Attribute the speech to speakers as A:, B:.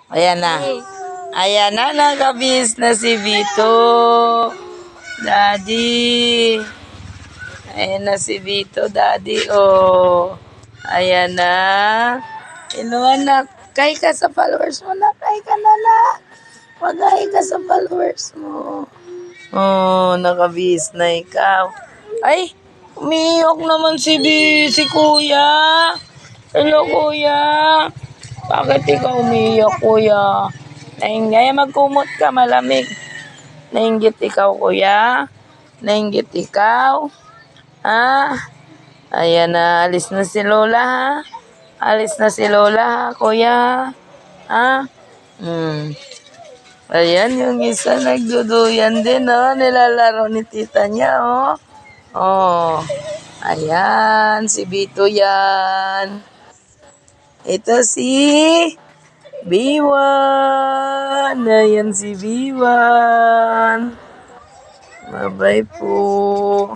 A: Ayan na. Ayan na, nakabis na si Vito. Daddy. Ayan na si Vito, Daddy. Oh. Ayan na. Hello, anak. Kay ka sa followers mo na. Kay ka na, anak. Mag-hi ka sa followers mo. Oh, nakabis na ikaw. Ay, umiyak naman si Kuya. Hello, Kuya. Bakit ikaw umiyak, Kuya? Nainggit, magkumot ka, malamig. Nainggit ikaw, Kuya? Nainggit ikaw? Ha? Ayan na, alis na si Lola, ha? Alis na si Lola, ha, Kuya? Ha? Ayan, yung isa nagduduyan din, oh. Nilalaro ni tita niya, oh. Oh. Ayan, si Vito yan. Ito si B1. Ayan si B1. Bye-bye po.